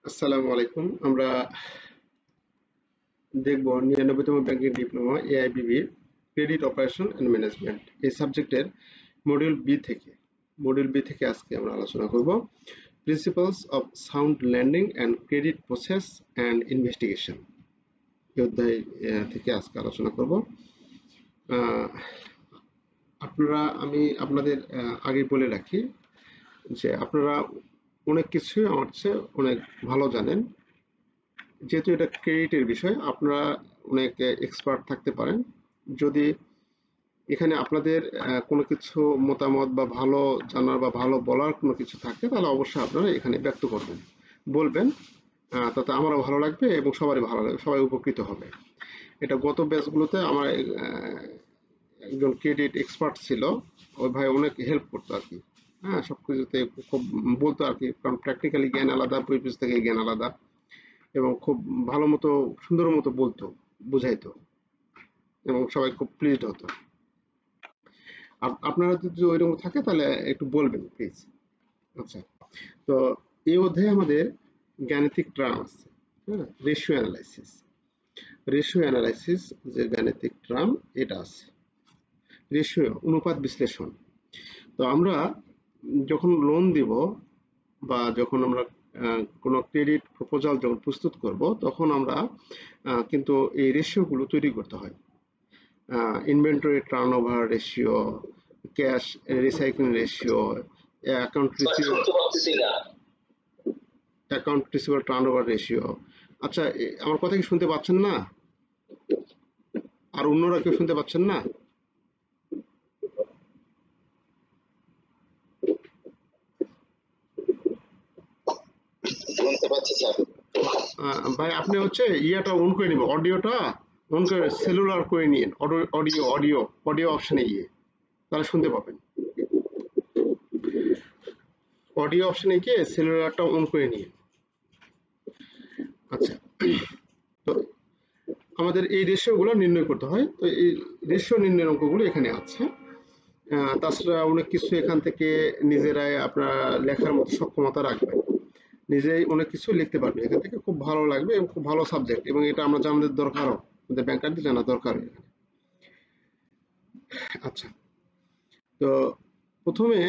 আসসালামু আলাইকুম। আমরা দেখব 99তম ব্যাংকিং ডিপ্লোমা এআইবিবির ক্রেডিট অপারেশন অ্যান্ড ম্যানেজমেন্ট এই সাবজেক্টের মডিউল বি থেকে আজকে আমরা আলোচনা করব principles of sound lending and credit process and investigation. এই অধ্যায় থেকে আজকে আলোচনা করব। আমি আপনাদের আগে বলে রাখি যে আপনারা অনেক কিছুই আমার চেয়ে অনেক ভালো জানেন। যেহেতু এটা ক্রেডিটের বিষয়, আপনারা অনেক এক্সপার্ট থাকতে পারেন। যদি এখানে আপনাদের কোনো কিছু মতামত বা ভালো জানার বা ভালো বলার কোনো কিছু থাকে, তাহলে অবশ্যই আপনারা এখানে ব্যক্ত করবেন, বলবেন। তাতে আমারও ভালো লাগবে এবং সবারই ভালো লাগবে, সবাই উপকৃত হবে। এটা গত ব্যাচগুলোতে আমার একজন ক্রেডিট এক্সপার্ট ছিল, ওই ভাই অনেক হেল্প করতো আর কি। হ্যাঁ, সবকিছুতে খুব বলতো আর কি, কারণ প্র্যাকটিক্যালি জ্ঞান আলাদা, বই পুস্তক থেকে জ্ঞান আলাদা, এবং খুব ভালো মতো সুন্দর মতো বলতো, বুঝাইতো, এবং সবাই খুব প্লিজড হতো। আপনারা যদি ওইরকম থাকে তাহলে একটু বলবেন প্লিজ। আচ্ছা, তো এই অধ্যায়ে আমাদের গাণিতিক টার্ম আছে। হ্যাঁ, রেশিও অ্যানালাইসিস যে গাণিতিক টার্ম এটা আছে। রেশিও অনুপাত বিশ্লেষণ। তো আমরা যখন লোন দিব বা যখন আমরা কোনো ক্রেডিট প্রপোজাল যখন প্রস্তুত করব, তখন আমরা কিন্তু এই রেশিওগুলো তৈরি করতে হয়। Inventory turnover ratio, cash recycling ratio, account receivable turnover ratio. আচ্ছা, আমার কথা কি শুনতে পাচ্ছেন না? আর অন্যরা কেউ শুনতে পাচ্ছেন না? ভাই, আপনি হচ্ছে ইয়াটা অন করে নিবেন, অডিওটা অন করে সেলুলার করে নিন, অডিও অডিও অডিও অপশনে গিয়ে, তাহলে শুনতে পাবেন। অডিও অপশনে গিয়ে সেলুলারটা অন করে নিন। আচ্ছা, তো আমাদের এই রেশিওগুলো নির্ণয় করতে হয়। তো এই রেশিও নির্ণয়ের অঙ্কগুলো এখানে আছে। তাছাড়া অনেক কিছু এখান থেকে নিজেরাই আপনারা লেখার মতো সক্ষমতা রাখবেন, নিজেই অনেক কিছু লিখতে পারবে এখান থেকে, খুব ভালো লাগবে এবং খুব ভালো সাবজেক্ট, এবং এটা আমরা জানাদের দরকারও, আমাদের ব্যাংকারদের জানা দরকার এখানে। আচ্ছা, তো প্রথমে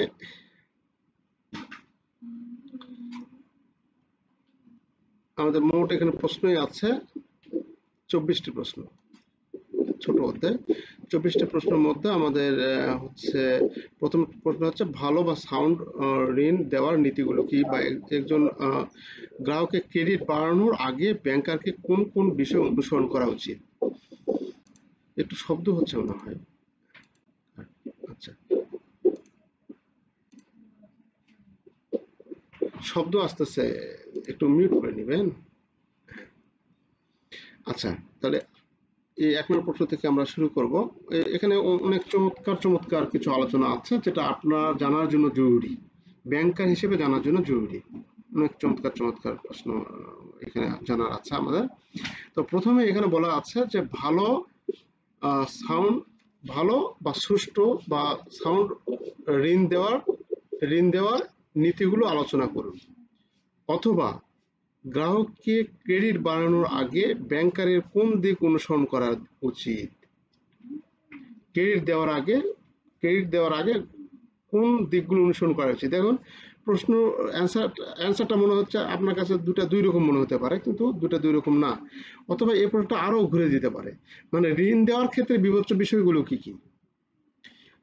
আমাদের মোট এখানে প্রশ্নই আছে 24টি প্রশ্ন, ছোট অধ্যায়। 24টি প্রশ্নের মধ্যে আমাদের হচ্ছে প্রথম প্রশ্ন হচ্ছে ভালো বা সাউন্ড ঋণ দেওয়ার নীতিগুলো কি, বা একজন গ্রাহকের ক্রেডিট বাড়ানোর আগে ব্যাংকারকে কোন কোন বিষয় অনুসরণ করা উচিত। একটু শব্দ হচ্ছে মনে হয়। আচ্ছা, শব্দ আসতেছে, একটু মিউট করে নেবেন। আচ্ছা, তাহলে এই 1 নম্বর প্রশ্ন থেকে আমরা শুরু করব। এখানে অনেক চমৎকার চমৎকার কিছু আলোচনা আছে, যেটা আপনার জানার জন্য জরুরি, ব্যাংকার হিসেবে জানার জন্য জরুরি। অনেক চমৎকার চমৎকার প্রশ্ন এখানে জানার আছে আমাদের। তো প্রথমে এখানে বলা আছে যে সাউন্ড ভালো বা সুষ্ঠু বা সাউন্ড ঋণ দেওয়ার নীতিগুলো আলোচনা করুন, অথবা গ্রাহককে ক্রেডিট বাড়ানোর আগে ব্যাংকারের কোন দিক অনুসরণ করা উচিত। ক্রেডিট দেওয়ার আগে কোন দিকগুলো অনুসরণ করা উচিত। দেখুন, প্রশ্ন অ্যান্সারটা মনে হচ্ছে আপনার কাছে দুই রকম মনে হতে পারে, কিন্তু দুই রকম না। অথবা এই প্রশ্নটা আরো ঘুরে দিতে পারে, মানে ঋণ দেওয়ার ক্ষেত্রে বিবেচ্য বিষয়গুলো কি কি,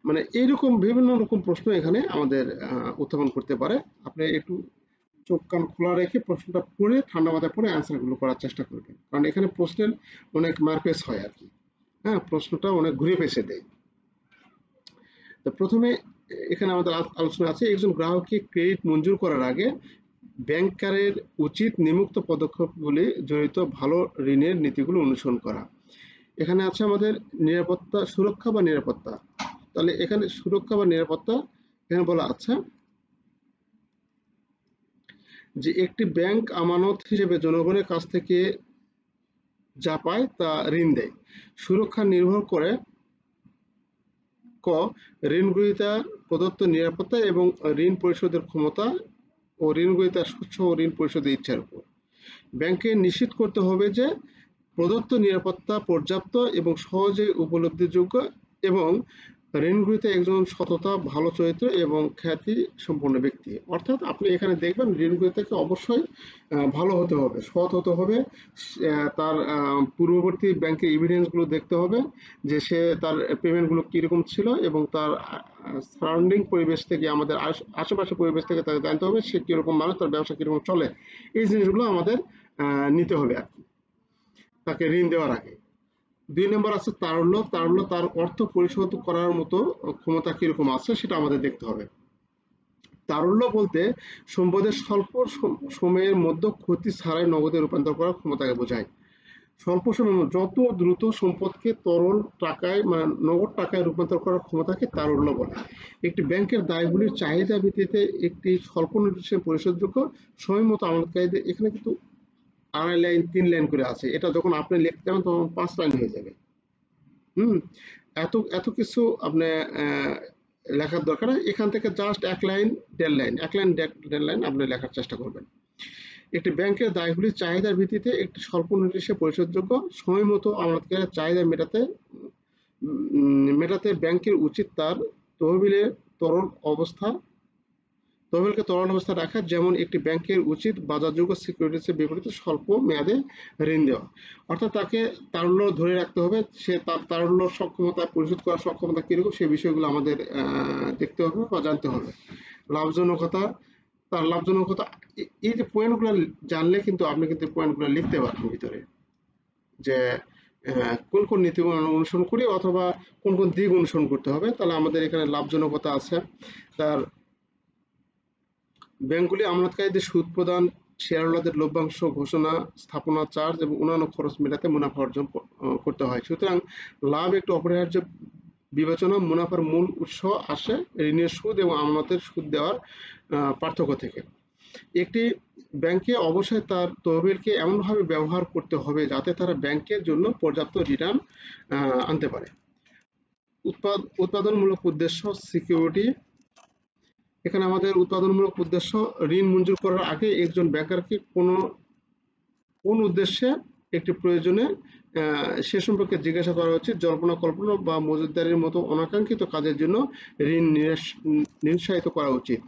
মানে এইরকম বিভিন্ন রকম প্রশ্ন এখানে আমাদের উত্থাপন করতে পারে। আপনি একটু চোখ কান খোলা রেখে প্রশ্নটা পড়ে ঠান্ডা মাথায় পড়ে অ্যান্সারগুলো করার চেষ্টা করবেন, কারণ এখানে প্রশ্নের অনেক মারপেস হয় আর কি। হ্যাঁ, প্রশ্নটা অনেক ঘুরে পেঁচে দেয়। তো প্রথমে এখানে আমাদের আলোচনা আছে, একজন গ্রাহককে ক্রেডিট মঞ্জুর করার আগে ব্যাংকারের উচিত নিম্নোক্ত পদক্ষেপগুলি জড়িত ভালো ঋণের নীতিগুলো অনুসরণ করা। এখানে আছে আমাদের নিরাপত্তা, সুরক্ষা বা নিরাপত্তা। তাহলে এখানে সুরক্ষা বা নিরাপত্তা এখানে বলা আছে যে একটি ব্যাংক আমানত হিসেবে জনগণের কাছ থেকে যা পায় তা ঋণ দেয়। সুরক্ষা নির্ভর করে ক ঋণ গ্রহীতার প্রদত্ত নিরাপত্তা এবং ঋণ পরিশোধের ক্ষমতা ও ঋণ গ্রহীতার স্বচ্ছ ও ঋণ পরিশোধের ইচ্ছার উপর। ব্যাংকে নিশ্চিত করতে হবে যে প্রদত্ত নিরাপত্তা পর্যাপ্ত এবং সহজে উপলব্ধিযোগ্য এবং ঋণগ্রহীতা একজন সততা, ভালো চরিত্র এবং খ্যাতি সম্পন্ন ব্যক্তি। অর্থাৎ আপনি এখানে দেখবেন ঋণগ্রহীতাকে অবশ্যই ভালো হতে হবে, সৎ হতে হবে, তার পূর্ববর্তী ব্যাংকের এভিডেন্সগুলো দেখতে হবে যে সে তার পেমেন্টগুলো কীরকম ছিল এবং তার সারাউন্ডিং পরিবেশ থেকে, আমাদের আশেপাশের পরিবেশ থেকে তাকে জানতে হবে সে কীরকম মানুষ, তার ব্যবসা কীরকম চলে। এই জিনিসগুলো আমাদের নিতে হবে আর কি তাকে ঋণ দেওয়ার আগে। 2 নম্বর আছে তারল্য। তারল্য তার অর্থ পরিশোধ করার মতো ক্ষমতা কিরকম আছে সেটা আমাদের দেখতে হবে। তারল্য বলতে সম্পদের স্বল্প সময়ের মধ্যে ক্ষতি ছাড়াই নগদে রূপান্তর করার ক্ষমতাকে বোঝায়। স্বল্প সময়ে যত দ্রুত সম্পদকে তরল টাকায়, মানে নগদ টাকায় রূপান্তর করার ক্ষমতাকে তারল্য বলে। একটি ব্যাংকের দায়গুলির চাহিদা ভিত্তিতে একটি স্বল্প নোটিশে পরিশোধযোগ্য সময়মতো আমানতকারীদের, এখানে কিন্তু 2.5 লাইন 3 লাইন করে আছে, এটা যখন আপনি লিখতে যাবেন তখন 5 লাইন হয়ে যাবে। এত কিছু আপনি লেখার দরকার নেই, এখান থেকে just 1 line 1.5 line 1 line 1.5 line আপনি লেখার চেষ্টা করবেন। একটি ব্যাংকের দায়গুলির চাহিদার ভিত্তিতে একটি স্বল্প নোটিশে পরিশোধযোগ্য সময়মতো আমানতকারীর চাহিদা মেটাতে ব্যাংকের উচিত তার তহবিলকে তরল অবস্থা রাখা। যেমন একটি ব্যাংকের উচিত বাজারযোগ্য সিকিউরিটিজের বিপরীতে স্বল্প মেয়াদে ঋণ দেওয়া। অর্থাৎ তাকে তারল্য ধরে রাখতে হবে, সে তার তারল্য সক্ষমতা, পরিশোধ করার সক্ষমতা কিরকম সেই বিষয়গুলো আমাদের দেখতে হবে বা জানতে হবে। লাভজনকতা, তার লাভজনকতা, এই যে পয়েন্টগুলো জানলে কিন্তু আপনি কিন্তু পয়েন্টগুলো লিখতে পারবেন ভিতরে, যে কোন কোন নীতি অনুসরণ করি অথবা কোন কোন দিক অনুসরণ করতে হবে। তাহলে আমাদের এখানে লাভজনকতা আছে, তার ব্যাংকগুলি আমানতকারীদের সুদ প্রদান, শেয়ারহোল্ডারদের লভ্যাংশ ঘোষণা, স্থাপনা চার্জ এবং অন্যান্য খরচ মেটাতে মুনাফা অর্জন করতে হয়। সুতরাং লাভ একটি অপরিহার্য বিবেচনা। মুনাফার মূল উৎস আসে ঋণের সুদ এবং আমানতের সুদ দেওয়ার পার্থক্য থেকে। একটি ব্যাংকে অবশ্যই তার তহবিলকে এমনভাবে ব্যবহার করতে হবে যাতে তারা ব্যাংকের জন্য পর্যাপ্ত রিটার্ন আনতে পারে। উৎপাদনমূলক উদ্দেশ্য, সিকিউরিটি। এখানে আমাদের উৎপাদনমূলক উদ্দেশ্য, ঋণ মঞ্জুর করার আগে একজন ব্যাংকারকে কোন উদ্দেশ্যে একটি প্রয়োজনে সে সম্পর্কে জিজ্ঞাসা করা উচিত। জল্পনা কল্পনা বা মজুতদারির মতো অনাকাঙ্ক্ষিত কাজের জন্য ঋণ নিরুৎসাহিত করা উচিত।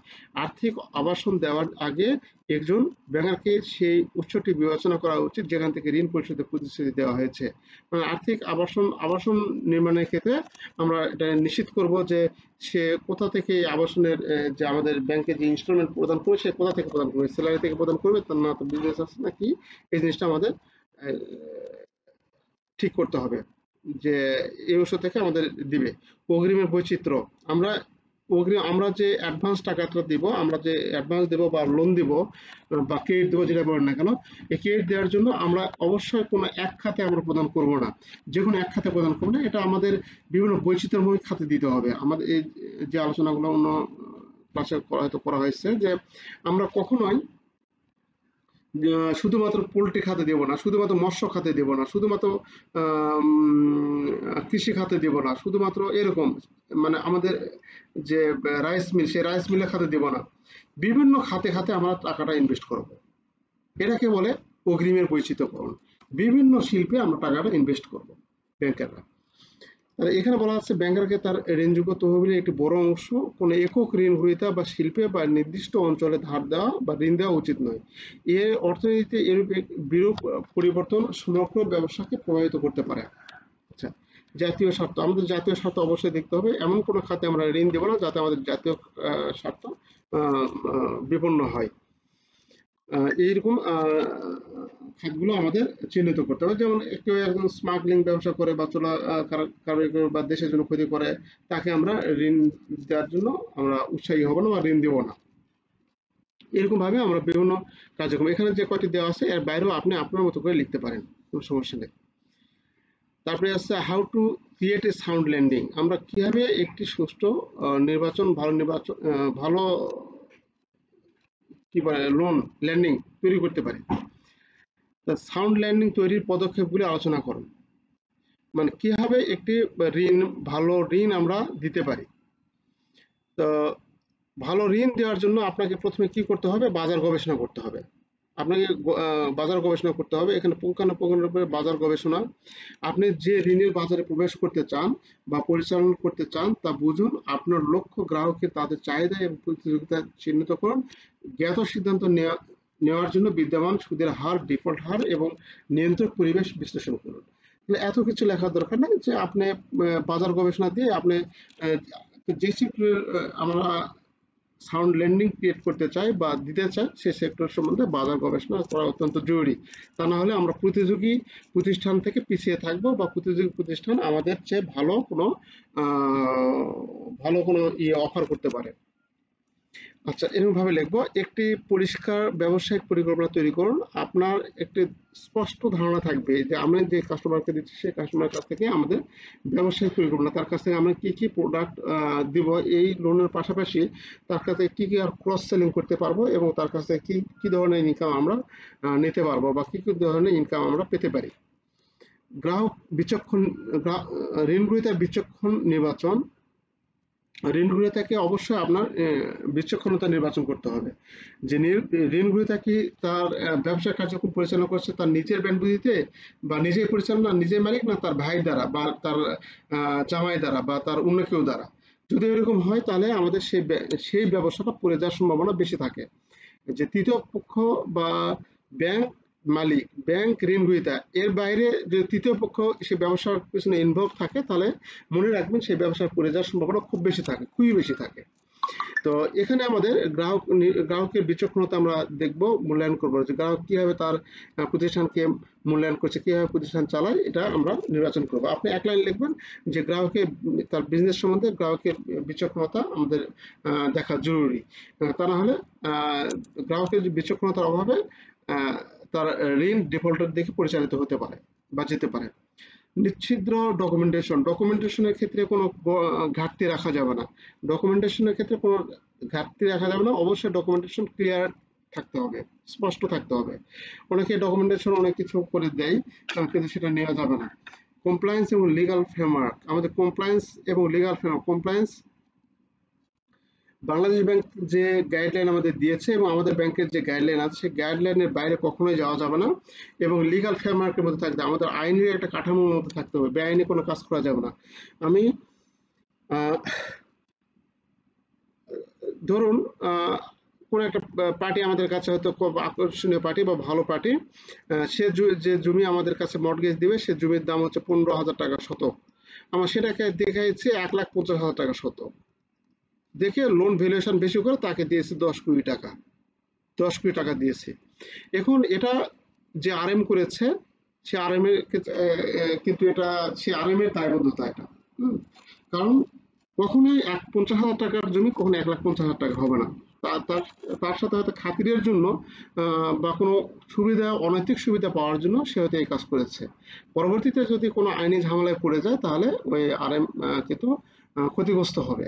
আর্থিক আবাসন দেওয়ার আগে একজন ব্যাংকারকে সেই উৎসটি বিবেচনা করা উচিত যেখান থেকে ঋণ পরিশোধের প্রতিশ্রুতি দেওয়া হয়েছে। মানে আর্থিক আবাসন নির্মাণের ক্ষেত্রে আমরা এটা নিশ্চিত করব যে সে কোথা থেকে আবাসনের যে আমাদের ব্যাংকে যে ইনস্টলমেন্ট প্রদান করবে সে কোথা থেকে প্রদান করবে, স্যালারি থেকে প্রদান করবে, তার না তো বিজনেস আছে নাকি, এই জিনিসটা আমাদের ঠিক করতে হবে যে এই উৎস থেকে আমাদের দিবে। অগ্রিমের বৈচিত্র্য, আমরা যে অ্যাডভান্স টাকাটা দিব, আমরা যে অ্যাডভান্স দেবো বা লোন দিব বা ক্রেডিট দেবো যেটা বলেন না কেন, এই ক্রেডিট দেওয়ার জন্য আমরা অবশ্যই কোনো এক খাতে আমরা প্রদান করব না, যে কোনো এক খাতে প্রদান করবো না, এটা আমাদের বিভিন্ন বৈচিত্র্যময় খাতে দিতে হবে। আমাদের এই যে আলোচনাগুলো অন্য ক্লাসে হয়তো করা হয়েছে যে আমরা কখনোই শুধুমাত্র পোল্ট্রি খাতে দেব না, শুধুমাত্র মৎস্য খাতে দেব না, শুধুমাত্র কৃষি খাতে দেব না, শুধুমাত্র এরকম মানে আমাদের যে রাইস মিল সেই রাইস মিলের খাতে দেব না, বিভিন্ন খাতে খাতে আমরা টাকাটা ইনভেস্ট করব। এটাকে বলে অগ্রিমের বৈচিত্র্যকরণ। বিভিন্ন শিল্পে আমরা টাকাটা ইনভেস্ট করব ব্যাংকাররা। তাহলে এখানে বলা আছে ব্যাংকারকে তার ঋণযোগ্য তহবিলের একটি বড় অংশ কোনো একক ঋণ গ্রহীতা বা শিল্পে বা নির্দিষ্ট অঞ্চলে ধার দেওয়া বা ঋণ দেওয়া উচিত নয়। এর অর্থনীতিতে এরূপ বিরূপ পরিবর্তন সমগ্র ব্যবসাকে প্রভাবিত করতে পারে। আচ্ছা, জাতীয় স্বার্থ, আমাদের জাতীয় স্বার্থ অবশ্যই দেখতে হবে। এমন কোনো খাতে আমরা ঋণ দেব না যাতে আমাদের জাতীয় স্বার্থ বিপন্ন হয়। এইরকম খাতগুলো আমাদের চিহ্নিত করতে হবে। যেমন কেউ একজন স্মাগলিং ব্যবসা করে বা চোরা কারবারি করে বা দেশের জন্য ক্ষতি করে, তাকে আমরা ঋণ দেওয়ার জন্য আমরা উৎসাহী হব না বা ঋণ দেব না। এরকম ভাবে আমরা বিভিন্ন কার্যক্রম, এখানে যে কয়টি দেওয়া আছে এর বাইরেও আপনি আপনার মতো করে লিখতে পারেন, কোনো সমস্যা নেই। তারপরে আছে how to create a sound landing, আমরা কিভাবে একটি সুষ্ঠু ভালো কি বলে লোন ল্যান্ডিং তৈরি করতে পারি। সাউন্ড ল্যান্ডিং তৈরির পদক্ষেপগুলি আলোচনা করুন। মানে কিভাবে একটি ভালো ঋণ আমরা দিতে পারি। তো ভালো ঋণ দেওয়ার জন্য আপনাকে প্রথমে কি করতে হবে, বাজার গবেষণা করতে হবে। আপনাকে বাজার গবেষণা করতে হবে। এখানে পুঙ্খানুপুঙ্খভাবে বাজার গবেষণা, আপনি যে ঋণের বাজারে প্রবেশ করতে চান বা পরিচালনা করতে চান তা বুঝুন, আপনার লক্ষ্য গ্রাহকের তাদের চাহিদা এবং প্রতিযোগিতা চিহ্নিত করুন, জ্ঞাত সিদ্ধান্ত নেওয়ার জন্য বিদ্যমান সুদের হার, ডিফল্ট হার এবং নিয়ন্ত্রক পরিবেশ বিশ্লেষণ করুন। এত কিছু লেখার দরকার নাই যে আপনি বাজার গবেষণা দিয়ে আপনি যে সেক্টরের আমরা সাউন্ড ল্যান্ডিং ক্রিয়েট করতে চাই বা দিতে চাই সেই সেক্টর সম্বন্ধে বাজার গবেষণা করা অত্যন্ত জরুরি। তা না হলে আমরা প্রতিযোগী প্রতিষ্ঠান থেকে পিছিয়ে থাকবো বা প্রতিযোগী প্রতিষ্ঠান আমাদের চেয়ে ভালো কোনো ইয়ে অফার করতে পারে। আচ্ছা, এরকম ভাবে লিখবো, একটি পরিষ্কার ব্যবসায়িক পরিকল্পনা তৈরি করুন। আপনার একটি স্পষ্ট ধারণা থাকবে যে আমরা যে কাস্টমারকে দিচ্ছি সেই কাস্টমারের কাছ থেকে আমাদের ব্যবসায়িক পরিকল্পনা, তার কাছ থেকে আমরা কি কি প্রোডাক্ট দিব, এই লোনের পাশাপাশি তার কাছ থেকে কি কি আর ক্রস সেলিং করতে পারবো এবং তার কাছ থেকে কি কি ধরনের ইনকাম আমরা নিতে পারবো বা কি কি ধরনের ইনকাম আমরা পেতে পারি। গ্রাহক বিচক্ষণ, ঋণ গ্রহীতার বিচক্ষণ নির্বাচন, ঋণ গ্রহীতাকে অবশ্যই আপনার বিচক্ষণতা নির্বাচন করতে হবে যে ঋণ গ্রহীতা কি তার ব্যবসা কার্যক্রম পরিচালনা করছে তার নিজের ব্যাংক বুদ্ধিতে বা নিজেই পরিচালনা নিজের মালিক, না তার ভাই দ্বারা বা তার জামাই দ্বারা বা তার অন্য কেউ দ্বারা। যদি এরকম হয় তাহলে আমাদের সেই ব্যবসাটা পড়ে যাওয়ার সম্ভাবনা বেশি থাকে। যে তৃতীয় পক্ষ বা ব্যাংক মালিক, ব্যাংক ঋণ গ্রহীতা, এর বাইরে যদি তৃতীয় পক্ষ সে ব্যবসার পিছনে ইনভলভ থাকে তাহলে মনে রাখবেন সেই ব্যবসার পড়ে যাওয়ার সম্ভাবনা খুব বেশি থাকে, খুবই বেশি থাকে। তো এখানে আমাদের গ্রাহকের বিচক্ষণতা আমরা দেখব, মূল্যায়ন করবো যে গ্রাহক কিভাবে তার প্রতিষ্ঠানকে মূল্যায়ন করছে, কিভাবে প্রতিষ্ঠান চালায়, এটা আমরা নির্বাচন করব। আপনি এক লাইন লিখবেন যে গ্রাহকের তার বিজনেস সম্বন্ধে গ্রাহকের বিচক্ষণতা আমাদের দেখা জরুরি। তা না হলে গ্রাহকের বিচক্ষণতার অভাবে তার ঋণ ডিফল্টের দিকে পরিচালিত হতে পারে বা যেতে পারে। নিচ্ছিদ্র ডকুমেন্টেশনের ক্ষেত্রে কোনো ঘাটতি রাখা যাবে না। ডকুমেন্টেশনের ক্ষেত্রে কোনো ঘাটতি রাখা যাবে না, অবশ্যই ডকুমেন্টেশন ক্লিয়ার থাকতে হবে, স্পষ্ট থাকতে হবে। অনেকে ডকুমেন্টেশন অনেক কিছু করে দেয় কিন্তু সেটা নেওয়া যাবে না। কমপ্লায়েন্স এবং লিগাল ফ্রেমওয়ার্ক, আমাদের কমপ্লায়েন্স এবং legal framework, compliance Bangladesh bank যে গাইডলাইন আমাদের দিয়েছে এবং আমাদের ব্যাংকের যে গাইডলাইন আছে সেই গাইডলাইনের বাইরে কখনোই যাওয়া যাবে না এবং লিগাল ফ্রেমওয়ার্কের মধ্যে থাকতে হবে, আমাদের আইনের একটা কাঠামোর মধ্যে থাকতে হবে, বেআইনি কোনো কাজ করা যাবে না। আমি ধরুন কোন একটা পার্টি আমাদের কাছে হয়তো খুব আকর্ষণীয় পার্টি বা ভালো পার্টি, সে যে জমি আমাদের কাছে মর্টগেজ দিবে সে জমির দাম হচ্ছে 15,000 টাকা শতক, আমার সেটাকে দেখাইছে 1,50,000 টাকা শতক, দেখে লোন ভ্যালুয়েশন বেশি করে তাকে দিয়েছে 10 কোটি টাকা দিয়েছে। এখন এটা যে আরএম করেছে সে আরএম এর কিন্তু এটা সে আরএম এর দায়বদ্ধতা এটা, কারণ কখনোই 50,000 টাকার জমি কখনো 1,50,000 টাকা হবে না। তার সাথে হয়তো খাতিরের জন্য বা কোনো সুবিধা, অনৈতিক সুবিধা পাওয়ার জন্য সে হয়তো এই কাজ করেছে। পরবর্তীতে যদি কোনো আইনি ঝামেলায় পড়ে যায় তাহলে ওই আরএম কিন্তু ক্ষতিগ্রস্ত হবে।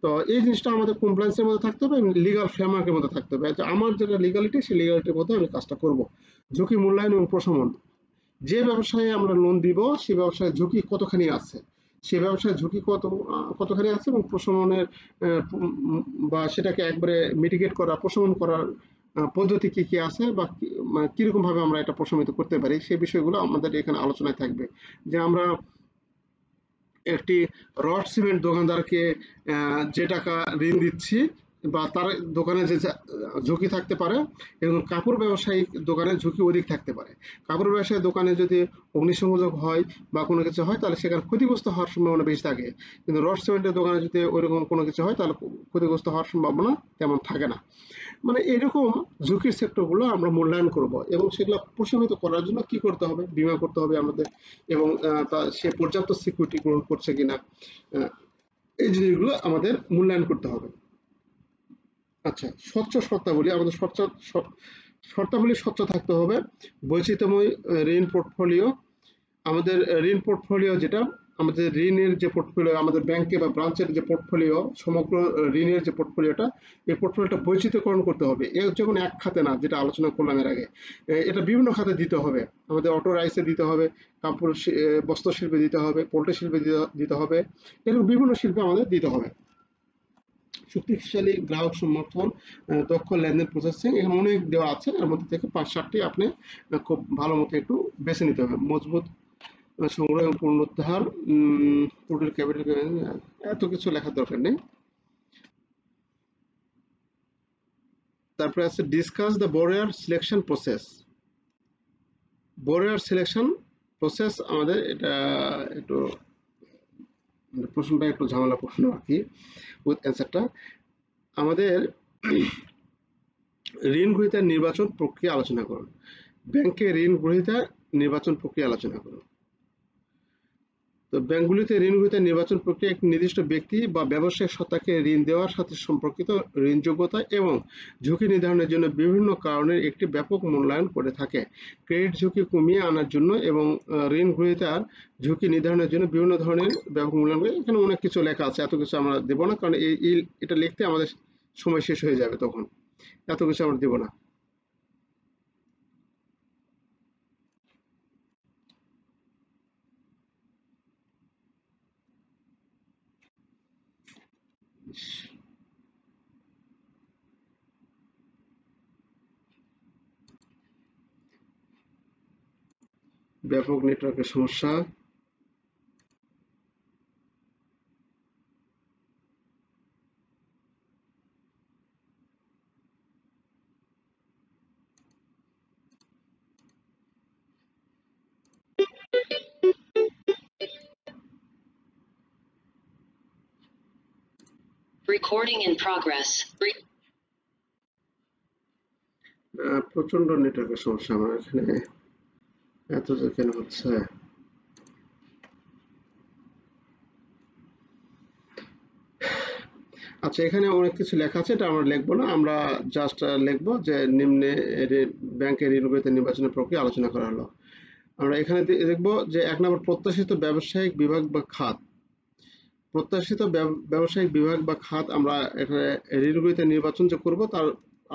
তো এই জিনিসটা আমাদের কমপ্লায়েন্সের মধ্যে থাকতে হবে, লিগাল ফ্রেমওয়ার্কের মধ্যে থাকতে হবে যে আমার যেটা লিগালিটি সেই লিগালিটির মধ্যে আমি কাজটা করব। ঝুঁকি মূল্যায়ন এবং প্রশমন, যে ব্যবসায় আমরা লোন দিব সেই ব্যবসায় ঝুঁকি কতখানি আছে, সে ব্যবসায় ঝুঁকি কতখানি আছে এবং প্রশমনের বা সেটাকে একবারে মিটিগেট করা, প্রশমন করার পদ্ধতি কি কি আছে বা কিরকম ভাবে আমরা এটা প্রশমিত করতে পারি সেই বিষয়গুলো আমাদের এখানে আলোচনায় থাকবে। যে আমরা একটি রড সিমেন্ট দোকানদারকে যে টাকা ঋণ দিচ্ছি বা তার দোকানে যে ঝুঁকি থাকতে পারে এবং কাপড় ব্যবসায়ী দোকানে ঝুঁকি অধিক থাকতে পারে। কাপড় ব্যবসায়ী দোকানে যদি অগ্নিসংযোগ হয় বা কোনো কিছু হয় তাহলে সেখানে ক্ষতিগ্রস্ত হওয়ার সম্ভাবনা বেশি থাকে, কিন্তু রড সিমেন্টের দোকানে যদি ওইরকম কোনো কিছু হয় তাহলে ক্ষতিগ্রস্ত হওয়ার সম্ভাবনা তেমন থাকে না। মানে এরকম ঝুঁকির সেক্টরগুলো আমরা মূল্যায়ন করব এবং সেগুলো প্রশমিত করার জন্য কি করতে হবে, বীমা করতে হবে আমাদের এবং সে পর্যাপ্ত সিকিউরিটি গ্রহণ করছে কিনা, এই জিনিসগুলো আমাদের মূল্যায়ন করতে হবে। আচ্ছা, স্বচ্ছ শর্তাবলী, আমাদের শর্তাবলী স্বচ্ছ থাকতে হবে। বৈচিত্র্যময় ঋণ পোর্টফোলিও, আমাদের ঋণ পোর্টফোলিও যেটা আমাদের ঋণের যে পোর্টফোলিও আমাদের ব্যাংকে বা ব্রাঞ্চের যে পোর্টফোলিও, সমগ্র ঋণের যে পোর্টফোলিওটা, এই পোর্টফোলিওটা বৈচিত্র্যকরণ করতে হবে। এর যেমন এক খাতে না, যেটা আলোচনা করলাম এর আগে, এটা বিভিন্ন খাতে দিতে হবে। আমাদের অটো রাইসে দিতে হবে, কাপড় বস্ত্র শিল্পে দিতে হবে, পোল্ট্রি শিল্পে দিতে হবে, এরকম বিভিন্ন শিল্পে আমাদের দিতে হবে। শক্তিশালী গ্রাহক সমর্থন, দক্ষ লেনদেন প্রসেসিং, এখানে অনেক দেওয়া আছে, এর মধ্যে থেকে 5-7টি আপনি খুব ভালো মতো একটু বেছে নিতে হবে। মজবুত সংগ্রহ এবং পুনরুদ্ধার, টোটাল ক্যাপিটাল, এত কিছু লেখার দরকার নেই। তারপরে আছে discuss the বোরার selection process. বোরার selection process, আমাদের এটা একটু প্রশ্নটা একটু ঝামেলা প্রশ্ন আর কি, উইথ অ্যান্সারটা। আমাদের ঋণ গ্রহীতার নির্বাচন প্রক্রিয়া আলোচনা করুন। ব্যাংকে ঋণ গ্রহীতার নির্বাচন প্রক্রিয়া আলোচনা করুন। তো ব্যাংকগুলিতে ঋণ গ্রহীতার নির্বাচন প্রক্রিয়া একটি নির্দিষ্ট ব্যক্তি বা ব্যবসায়িক সত্তাকে ঋণ দেওয়ার সাথে সম্পর্কিত ঋণযোগ্যতা এবং ঝুঁকি নির্ধারণের জন্য বিভিন্ন কারণের একটি ব্যাপক মূল্যায়ন করে থাকে। ক্রেডিট ঝুঁকি কমিয়ে আনার জন্য এবং ঋণ গ্রহীতার ঝুঁকি নির্ধারণের জন্য বিভিন্ন ধরনের ব্যাপক মূল্যায়ন করে। এখানে অনেক কিছু লেখা আছে, এত কিছু আমরা দেবো না, কারণ এটা লিখতে আমাদের সময় শেষ হয়ে যাবে, তখন এত কিছু আমরা দেবো না। ব্যাপক নেটওয়ার্কের সমস্যা। Recording in progress. প্রচন্ড নেটওয়ার্কের সমস্যা আমার এখানে, এত যে কেন হচ্ছে। আচ্ছা, এখানে অনেক কিছু লেখা আছে, এটা আমরা লিখবো না, আমরা জাস্ট লিখবো যে নিম্নে ব্যাংকের ঋণ গ্রহীতার নির্বাচনের প্রক্রিয়া আলোচনা করা হলো। আমরা এখানে দেখবো যে 1 নম্বর প্রত্যাশিত ব্যবসায়িক বিভাগ বা খাত। প্রত্যাশিত ব্যবসায়িক বিভাগ বা খাত, আমরা এখানে ঋণ গ্রহীতার নির্বাচন যে করবো, তার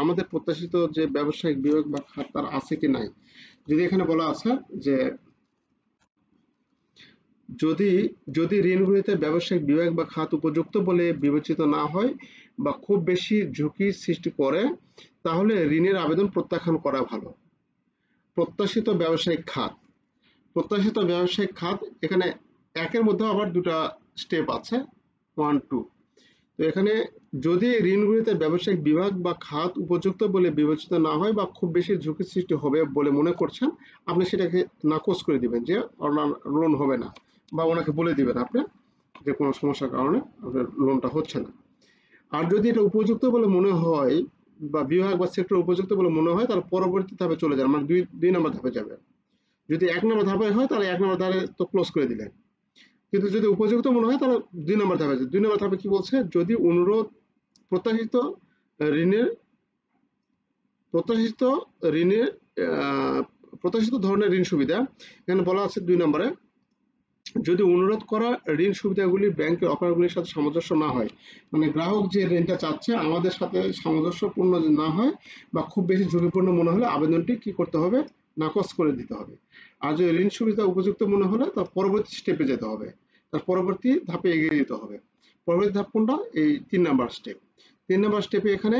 আমাদের প্রত্যাশিত যে ব্যবসায়িক বিভাগ বা খাত তার আছে কি নাই। যদি এখানে বলা আছে যে যদি ঋণ গ্রহীতার ব্যবসায়িক বিভাগ বা খাত উপযুক্ত বলে বিবেচিত না হয় বা খুব বেশি ঝুঁকি সৃষ্টি করে, তাহলে ঋণের আবেদন প্রত্যাখ্যান করা ভালো। প্রত্যাশিত ব্যবসায়িক খাত, প্রত্যাশিত ব্যবসায়িক খাত, এখানে একের মধ্যে আবার দুটা স্টেপ আছে, 1, 2। তো এখানে যদি ঋণ গ্রহীতার ব্যবসায়িক বিভাগ বা খাত উপযুক্ত বলে বিবেচিত না হয় বা খুব বেশি ঝুঁকি সৃষ্টি হবে বলে মনে করছেন, আপনি সেটাকে নাকচ করে দিবেন যে লোন হবে না, বা ওনাকে বলে দিবেন আপনি যে কোনো সমস্যার কারণে আপনার লোনটা হচ্ছে না। আর যদি এটা উপযুক্ত বলে মনে হয় বা বিভাগ বা সেক্টর উপযুক্ত বলে মনে হয়, তাহলে পরবর্তী ধাপে চলে যান, মানে দুই নম্বর ধাপে যাবে। যদি 1 নম্বর ধাপে হয়, তাহলে 1 নম্বর ধাপে তো ক্লোজ করে দিলেন। কিন্তু যদি উপযুক্ত মনে হয়, তাহলে 2 নম্বর ধাপে যায়। 2 নম্বর ধাপে কি বলছে, যদি অনুরোধ প্রত্যাশিত ঋণের প্রত্যাশিত ঋণের প্রত্যাশিত ধরনের ঋণ সুবিধা, এখানে বলা আছে 2 নম্বরে, যদি অনুরোধ করা ঋণ সুবিধাগুলি ব্যাংকের অফারগুলির সাথে সামঞ্জস্য না হয়, মানে গ্রাহক যে ঋণটা চাচ্ছে আমাদের সাথে সামঞ্জস্যপূর্ণ না হয় বা খুব বেশি ঝুঁকিপূর্ণ মনে হলে আবেদনটি কি করতে হবে, নাকচ করে দিতে হবে। আর যদি ঋণ সুবিধা উপযুক্ত মনে হলে তার পরবর্তী স্টেপে যেতে হবে, তার পরবর্তী ধাপে এগিয়ে যেতে হবে। পরবর্তী ধাপ কোনটা, এই 3 নম্বর স্টেপ। 3 নম্বর স্টেপে এখানে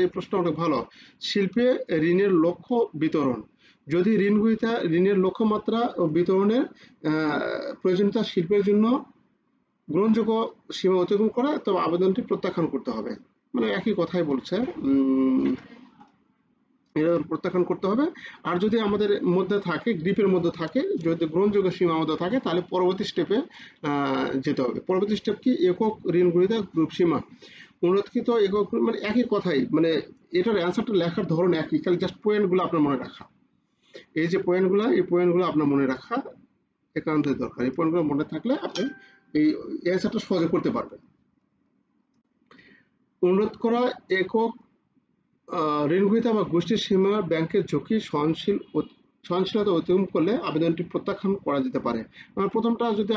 এই প্রশ্ন অনেক ভালো, শিল্পে ঋণের লক্ষ্য বিতরণ। যদি ঋণ গ্রহীতা ঋণের লক্ষ্যমাত্রা ও বিতরণের প্রয়োজনীয়তা শিল্পের জন্য গ্রহণযোগ্য সীমা অতিক্রম করে, তবে আবেদনটি প্রত্যাখ্যান করতে হবে। মানে একই কথাই বলছে, এটা প্রত্যাখ্যান করতে হবে। আর যদি আমাদের মধ্যে থাকে, গ্রিপের মধ্যে থাকে, যদি গ্রহণযোগ্য সীমা মধ্যে থাকে, তাহলে পরবর্তী স্টেপে যেতে হবে। পরবর্তী স্টেপ কি, একক ঋণ গ্রহীতা গ্রুপ সীমা অনুরোধকৃত একক, মানে একই কথাই, মানে এটার অ্যান্সারটা লেখার ধরন একই, খালি জাস্ট পয়েন্টগুলো আপনার মনে রাখা। এই যে পয়েন্টগুলো, এই পয়েন্টগুলো আপনার মনে রাখা একান্তই দরকার। এই পয়েন্টগুলো মনে থাকলে আপনি এই অ্যান্সারটা সহজে করতে পারবেন। অনুরোধ করা একক ঋণ গ্রহীতা বা গোষ্ঠীর সীমা ব্যাংকের ঝুঁকি সহনশীলতা অতিক্রম করলে আবেদনটি প্রত্যাখ্যান করা যেতে পারে। প্রথমটা যদি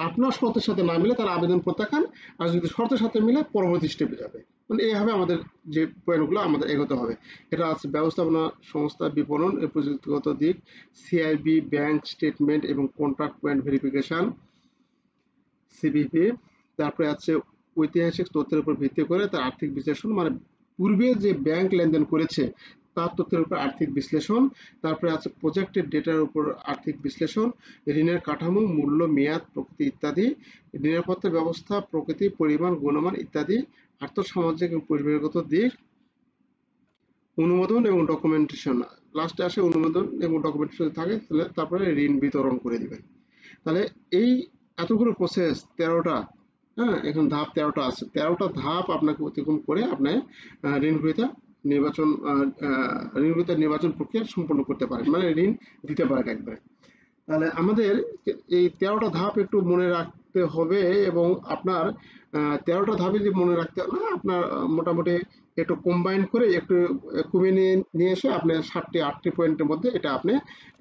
আপনার শর্তের সাথে না মিলে, তাহলে আবেদন প্রত্যাখ্যান, আর যদি শর্তের সাথে মিলে পরবর্তী স্টেপে যাবে। মানে এইভাবে আমাদের যে পয়েন্টগুলো আমাদের এগোতে হবে। এটা আছে ব্যবস্থাপনা সংস্থা, বিপণন, এর প্রযুক্তিগত দিক, সিআইবি, ব্যাংক স্টেটমেন্ট এবং কন্ট্রাক্ট পয়েন্ট ভেরিফিকেশন, সিবিপি। তারপরে আছে ঐতিহাসিক তথ্যের উপর ভিত্তি করে তার আর্থিক বিশ্লেষণ, মানে পূর্বে যে ব্যাংক লেনদেন করেছে তার তথ্যের উপর আর্থিক বিশ্লেষণ। তারপরে আছে প্রজেক্টেড ডেটার উপর আর্থিক বিশ্লেষণ, ঋণের কাঠামো, মূল্য, মেয়াদ, প্রকৃতি ইত্যাদি, নিরাপত্তা ব্যবস্থা, প্রকৃতি, পরিমাণ, গুণমান ইত্যাদি, আর্থসামাজিক এবং পরিবেশগত দিক, অনুমোদন এবং ডকুমেন্টেশন। লাস্টে আসে অনুমোদন এবং ডকুমেন্টেশন থাকে, তারপরে ঋণ বিতরণ করে দিবেন। তাহলে এই এতগুলো প্রসেস 13টা, হ্যাঁ, এখন ধাপ 13টা আছে, 13টা ধাপ আপনাকে অতিক্রম করে আপনি ঋণ গ্রহীতা নির্বাচন প্রক্রিয়া সম্পন্ন করতে পারেন, মানে ঋণ দিতে পারেন একবারে। তাহলে আমাদের এই 13টা ধাপ একটু মনে রাখতে হবে, এবং আপনার 13টা ধাপে যে মনে রাখতে হবে না, আপনার মোটামুটি একটু কম্বাইন করে একটু কমিয়ে নিয়ে এসে আপনি 7টি-8টি পয়েন্টের মধ্যে এটা আপনি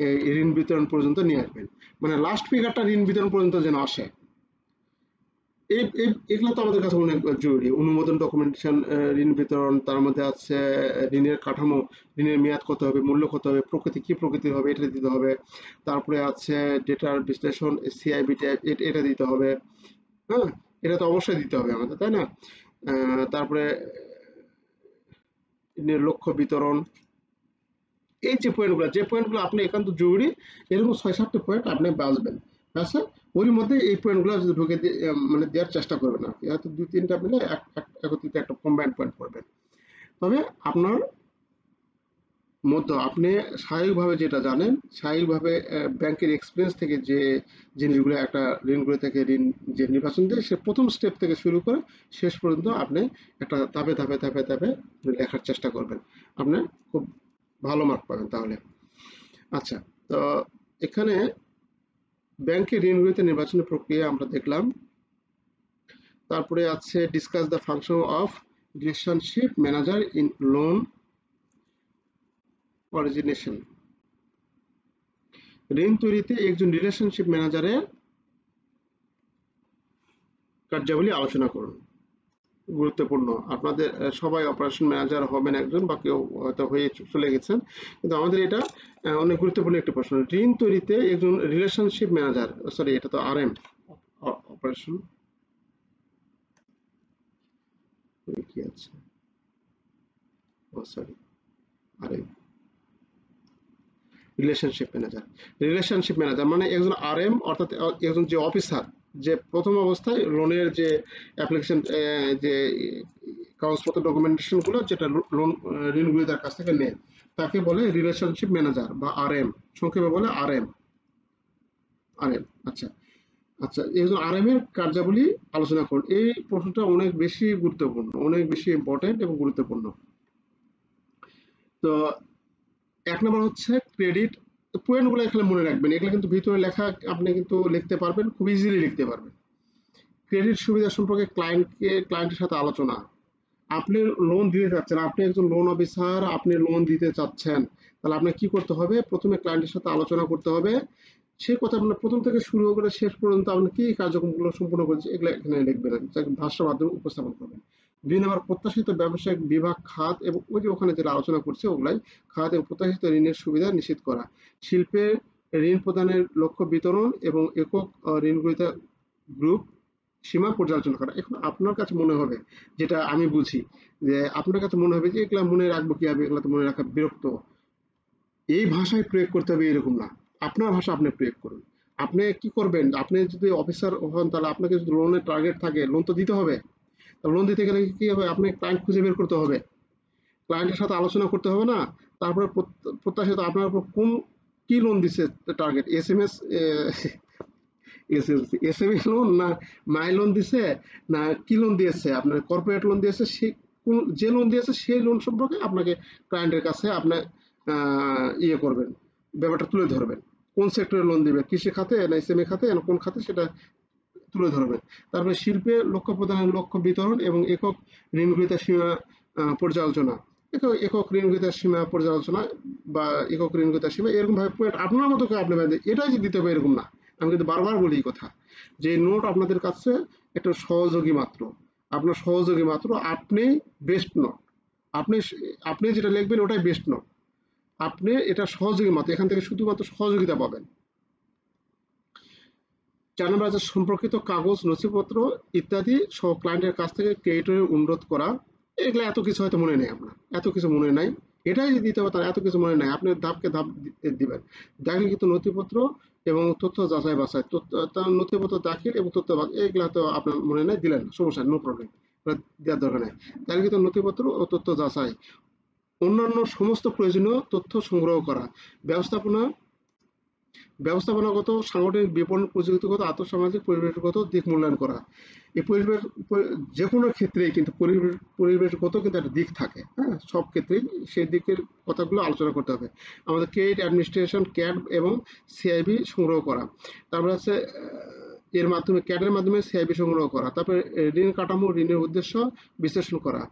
এই ঋণ বিতরণ পর্যন্ত নিয়ে আসবেন, মানে লাস্ট ফিগারটা ঋণ বিতরণ পর্যন্ত যেন আসে। এগুলো তো আমাদের কাছে অনেক জরুরি। অনুমোদন, ডকুমেন্টেশন, ঋণ বিতরণ, তার মধ্যে আছে ঋণের কাঠামো, ঋণের মেয়াদ কত হবে, মূল্য কত হবে, প্রকৃতি কি প্রকৃতির হবে এটা দিতে হবে, তারপরে আছে ডেটার বিশ্লেষণ, সিআইবি টাইপ এটা দিতে হবে, হ্যাঁ, এটা তো অবশ্যই দিতে হবে আমাদের, তাই না? তারপরে ঋণের লক্ষ্য বিতরণ, এই যে পয়েন্টগুলো আপনি একান্ত জরুরি, এরকম 6-7টি পয়েন্ট আপনি বাঁচবেন। আচ্ছা, ওর মধ্যে এই পয়েন্টগুলো যদি ঢুকে মানে দেওয়ার চেষ্টা করবেন, আর কি হয়তো 2-3টা মিলে একত্রিত একটা কম্বাইন্ড পয়েন্ট করবেন। তবে আপনার মধ্যে আপনি স্বাভাবিকভাবে যেটা জানেন, স্বাভাবিকভাবে ব্যাংকের এক্সপিরিয়েন্স থেকে যে জিনিসগুলো একটা ঋণগুলো থেকে ঋণ যে নির্বাচন দেয়, সে প্রথম স্টেপ থেকে শুরু করে শেষ পর্যন্ত আপনি একটা ধাপে ধাপে ধাপে ধাপে লেখার চেষ্টা করবেন, আপনি খুব ভালো মার্ক পাবেন তাহলে। আচ্ছা, তো এখানে ব্যাংকের ঋণগুলিতে নির্বাচনের প্রক্রিয়া আমরা দেখলাম। তারপরে আছে discuss the function of relationship manager in loan origination. ঋণ তৈরিতে একজন রিলেশনশিপ ম্যানেজারের কার্যাবলী আলোচনা করুন। গুরুত্বপূর্ণ, আপনাদের সবাই অপারেশন ম্যানেজার হবেন একজন, বা কেউ হয়তো হয়ে চলে গেছেন, কিন্তু আমাদের এটা অনেক গুরুত্বপূর্ণ একটা প্রশ্ন। ঋণ তৈরিতে একজন রিলেশনশিপ ম্যানেজার, সরি এটা তো আরএম, অপারেশন কি আছে, ও সরি, আরএম, রিলেশনশিপ ম্যানেজার মানে একজন আরএম, অর্থাৎ একজন যে অফিসার, যে প্রথম অবস্থায় লোনের যে অ্যাপ্লিকেশন, যে কাগজপত্র ডকুমেন্টেশন গুলো যেটা লোন ঋণগুলি তার কাছ থেকে নেয়, তাকে বলে রিলেশনশিপ ম্যানেজার বা আরএম, সংক্ষেপে বলে আরএম। আচ্ছা আচ্ছা, একজন আরএম এর কার্যাবলী আলোচনা করুন। এই প্রশ্নটা অনেক বেশি গুরুত্বপূর্ণ, অনেক বেশি ইম্পর্টেন্ট এবং গুরুত্বপূর্ণ। তো 1 নম্বর হচ্ছে ক্রেডিট। পয়েন্টগুলো এখানে মনে রাখবেন, এগুলো কিন্তু ভিতরে লেখা, আপনি কিন্তু লিখতে পারবেন, খুব ইজিলি লিখতে পারবেন। ক্রেডিট সুবিধা সম্পর্কে ক্লায়েন্টের সাথে আলোচনা। আপনি লোন দিতে চাচ্ছেন, আপনি একজন লোন অফিসার, আপনি লোন দিতে চাচ্ছেন, তাহলে আপনাকে কি করতে হবে? প্রথমে ক্লায়েন্টের সাথে আলোচনা করতে হবে, সে কথা আপনার প্রথম থেকে শুরু করে শেষ পর্যন্ত আপনি কি কার্যক্রমগুলো সম্পূর্ণ করেছে এগুলো এখানে লিখবেন, ভাষার মাধ্যমে উপস্থাপন করবেন। 2 নম্বর প্রত্যাশিত ব্যবসায়িক বিভাগ, খাত এবং ওই যে ওখানে যেটা আলোচনা করছে ওগুলাই, খাত এবং প্রত্যাশিত ঋণের সুবিধা নিশ্চিত করা। শিল্পের ঋণ প্রদানের লক্ষ্য বিতরণ এবং একক ঋণ গ্রহীতা গ্রুপ সীমা পর্যালোচনা করা। এখন আপনার কাছে মনে হবে, যেটা আমি বুঝি, যে আপনার কাছে মনে হবে যে এগুলা মনে রাখবো কিভাবে, এগুলা তো মনে রাখা বিরক্ত, এই ভাষায় প্রয়োগ করতে হবে এরকম না, আপনার ভাষা আপনি প্রয়োগ করুন। আপনি কি করবেন, আপনি যদি অফিসার হন তাহলে আপনাকে যদি লোনের টার্গেট থাকে, লোন তো দিতে হবে, লোন দিতে গেলে কি হবে, আপনি ক্লায়েন্ট খুঁজে বের করতে হবে, ক্লায়েন্টের সাথে আলোচনা করতে হবে না, তারপরে প্রত্যাশিত আপনার উপর কোন কি লোন দিচ্ছে টার্গেট, এসএমএ লোন না মাই লোন দিছে, না কি লোন দিয়েছে, আপনার কর্পোরেট লোন দিয়েছে, সে কোন যে লোন দিয়েছে সেই লোন সম্পর্কে আপনাকে ক্লায়েন্টের কাছে আপনি ইয়ে করবেন, ব্যাপারটা তুলে ধরবেন। কোন সেক্টরে লোন দিবে, কৃষি খাতে না এসএমএ খাতে না কোন খাতে, সেটা তুলে ধরবেন। তারপরে শিল্পে লক্ষ্য প্রদানের লক্ষ্য বিতরণ এবং একক ঋণ গ্রহীতার সীমা পর্যালোচনা। একক ঋণ গ্রহীতার সীমা পর্যালোচনা বা একক ঋণ গ্রহীতার সীমা, এরকম ভাবে পয়েন্ট আপনার মতো করে আপনি এটাই যে দিতে হবে এরকম না। আমি কিন্তু বারবার বলি এই কথা, যে নোট আপনাদের কাছে একটা সহযোগী মাত্র, আপনার সহযোগী মাত্র, আপনি বেস্ট নোট, আপনি আপনি যেটা লিখবেন ওটাই বেস্ট নোট, আপনি এটা সহযোগী মাত্র, এখান থেকে শুধুমাত্র সহযোগিতা পাবেন। 4 নম্বর আছে সম্পর্কিত কাগজ নথিপত্র ইত্যাদি সহ ক্লায়েন্টের কাছ থেকে ক্রেডিটরের অনুরোধ করা। এগুলো এত কিছু হয়তো মনে নেই, আপনার এত কিছু মনে নাই, এটাই দিতে হবে, তার এত কিছু মনে নাই, আপনি ধাপকে ধাপ দিবেন। দাখিলকৃত নথিপত্র এবং তথ্য যাচাই বাছাই, তার নথিপত্র দাখিল এবং তথ্য এগুলা তো আপনার মনে নাই, দিলেন সমস্যা, নো প্রবলেম, দেওয়ার দরকার নেই। দাখিলকৃত নথিপত্র ও তথ্য যাচাই, অন্যান্য সমস্ত প্রয়োজনীয় তথ্য সংগ্রহ করা, ব্যবস্থাপনাগত, সাংগঠনিক, বিপণন, প্রযুক্তিগত, আর্থসামাজিক, পরিবেশগত দিক মূল্যায়ন করা। এই পরিবেশ যে কোনো ক্ষেত্রেই কিন্তু পরিবেশগত কিন্তু একটা দিক থাকে, হ্যাঁ, সব ক্ষেত্রেই সেই দিকের কথাগুলো আলোচনা করতে হবে। আমাদের ক্রেডিট অ্যাডমিনিস্ট্রেশন, ক্যাড এবং সিআইবি সংগ্রহ করা, তারপর আছে এর মাধ্যমে ক্যাডের মাধ্যমে সিআইবি সংগ্রহ করা, তারপরে ঋণ কাঠামো, ঋণের উদ্দেশ্য বিশ্লেষণ করা,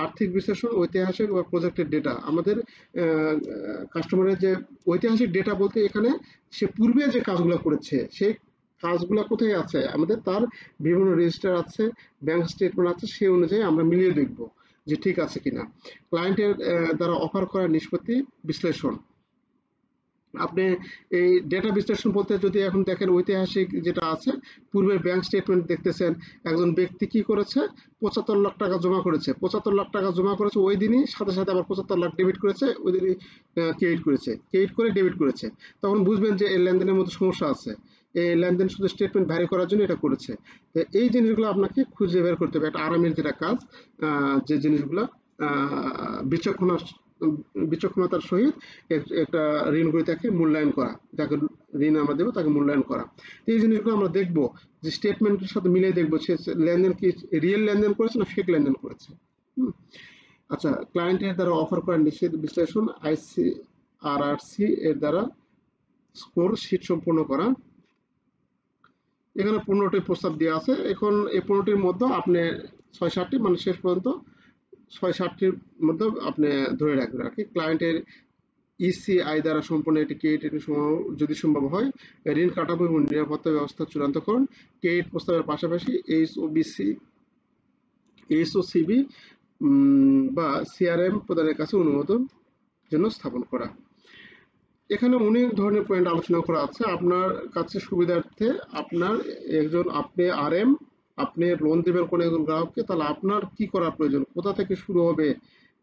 আর্থিক বিশ্লেষণ, ঐতিহাসিক বা প্রজেক্টের ডেটা। আমাদের কাস্টমারের যে ঐতিহাসিক ডেটা বলতে এখানে সে পূর্বে যে কাজগুলো করেছে সেই কাজগুলো কোথায় আছে, আমাদের তার বিভিন্ন রেজিস্টার আছে, ব্যাংক স্টেটমেন্ট আছে, সেই অনুযায়ী আমরা মিলিয়ে দেখব যে ঠিক আছে কিনা। ক্লায়েন্টের দ্বারা অফার করা নিষ্পত্তি বিশ্লেষণ, আপনি এই ডেটা বিশ্লেষণ বলতে যদি এখন দেখেন ঐতিহাসিক যেটা আছে, পূর্বের ব্যাংক স্টেটমেন্ট দেখতেছেন, একজন ব্যক্তি কি করেছে, 75 লাখ টাকা জমা করেছে, 75 লাখ টাকা জমা করেছে ওই দিনই, সাথে সাথে আবার 75 লাখ ডেবিট করেছে ওই দিনই, ক্রেডিট করে ডেবিট করেছে, তখন বুঝবেন যে এই লেনদেনের মধ্যে সমস্যা আছে, এই লেনদেন শুধু স্টেটমেন্ট ভ্যারি করার জন্য এটা করেছে। এই জিনিসগুলো আপনাকে খুঁজে বের করতে হবে, একটা আরামের যেটা কাজ, যে জিনিসগুলো বিচক্ষণতার সহিত একটা ঋণ গ্রহীতাকে মূল্যায়ন করা, যাকে ঋণ আমরা দেবো তাকে মূল্যায়ন করা। এই জিনিসগুলো আমরা দেখবো যে স্টেটমেন্টের সাথে মিলিয়ে দেখবো সে লেনদেন কি রিয়েল লেনদেন করেছে না ফেক লেনদেন করেছে। আচ্ছা, ক্লায়েন্টের দ্বারা অফার করা নিষেধ বিশ্লেষণ, ICRRC এর দ্বারা স্কোর শিট সম্পূর্ণ করা। এখানে 15টি প্রস্তাব দেওয়া আছে, এখন এই 15টির মধ্যে আপনি 6-7টি মানে শেষ পর্যন্ত 6-7টির মধ্যে আপনি ধরে রাখবেন আর কি। ক্লায়েন্টের ECI দ্বারা সম্পন্ন একটি ক্রেডিট যদি সম্ভব হয়, ঋণ কাঠামো এবং নিরাপত্তা ব্যবস্থা চূড়ান্ত করুন। ক্রেডিট প্রস্তাবের পাশাপাশি HOCB বা CRM প্রদানের কাছে অনুমোদন জন্য স্থাপন করা। এখানে অনেক ধরনের পয়েন্ট আলোচনা করা আছে, আপনার কাছে সুবিধার্থে আপনি RM, আপনি লোন দেবেন কোনো একজন গ্রাহককে, তাহলে আপনার কি করা প্রয়োজন, কোথা থেকে শুরু হবে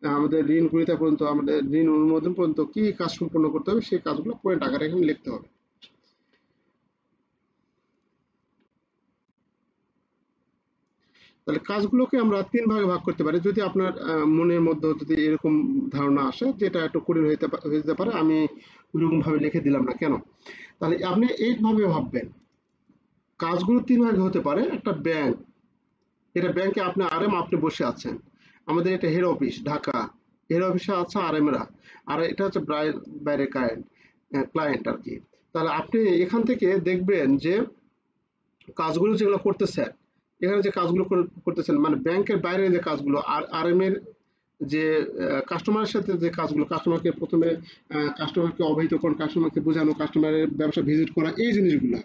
আমাদের ঋণ গ্রহীতা পর্যন্ত, আমাদের ঋণ অনুমোদন পর্যন্ত কি কাজ সম্পন্ন করতে হবে, সেই কাজগুলো পয়েন্ট আকারে এখানে লিখতে হবে। তাহলে কাজগুলোকে আমরা 3 ভাগে ভাগ করতে পারি, যদি আপনার মনের মধ্যে যদি এরকম ধারণা আসে যেটা একটু কঠিন হয়ে যেতে পারে, আমি ওইরকম ভাবে লিখে দিলাম না কেন, তাহলে আপনি এইভাবে ভাববেন, কাজগুলো 3 ভাগে হতে পারে। একটা ব্যাংক, এটা ব্যাংকে আপনি RM, আপনি বসে আছেন, আমাদের এটা হেড অফিস ঢাকা, হেড অফিসে আছে RMরা, আর এটা হচ্ছে বাইরে ক্লায়েন্ট আর কি। তাহলে আপনি এখান থেকে দেখবেন যে কাজগুলো যেগুলো করতেছেন, এখানে যে কাজগুলো করতেছেন মানে ব্যাংকের বাইরে যে কাজগুলো, আর RM এর যে কাস্টমারের সাথে যে কাজগুলো, কাস্টমারকে প্রথমে কাস্টমারকে অবহিত করুন, কাস্টমারকে বোঝানো, কাস্টমারের ব্যবসা ভিজিট করা, এই জিনিসগুলো।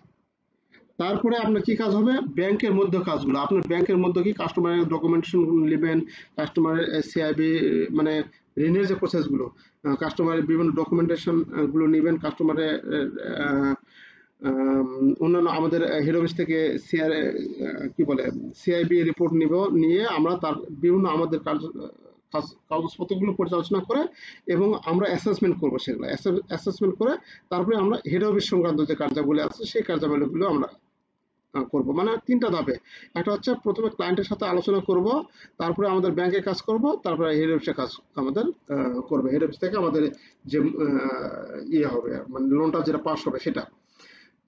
তারপরে আপনার কি কাজ হবে, ব্যাংকের মধ্যে কাজগুলো, আপনার ব্যাংকের মধ্যে কি কাস্টমারের ডকুমেন্টেশন নেবেন, কাস্টমারের সিআইবি মানে ঋণের যে প্রসেসগুলো, কাস্টমারের বিভিন্ন ডকুমেন্টেশন গুলো নেবেন, কাস্টমারের অন্যান্য আমাদের হেড অফিস থেকে কি বলে সিআইবি রিপোর্ট নিয়ে আমরা তার বিভিন্ন আমাদের কাগজপত্রগুলো পর্যালোচনা করে এবং আমরা অ্যাসেসমেন্ট করবো, সেগুলো অ্যাসেসমেন্ট করে তারপরে আমরা হেড অফিস সংক্রান্ত যে কার্যাবলী আছে সেই কার্যাবলীগুলো আমরা করব। মানে 3টা ধাপে, একটা হচ্ছে প্রথমে ক্লায়েন্টের সাথে আলোচনা করব, তারপরে আমাদের ব্যাংকে কাজ করব, তারপরে হেড অফিসে কাজ আমাদের করবে, হেড অফিস থেকে আমাদের যে ইয়ে হবে মানে লোনটা যেটা পাস হবে সেটা।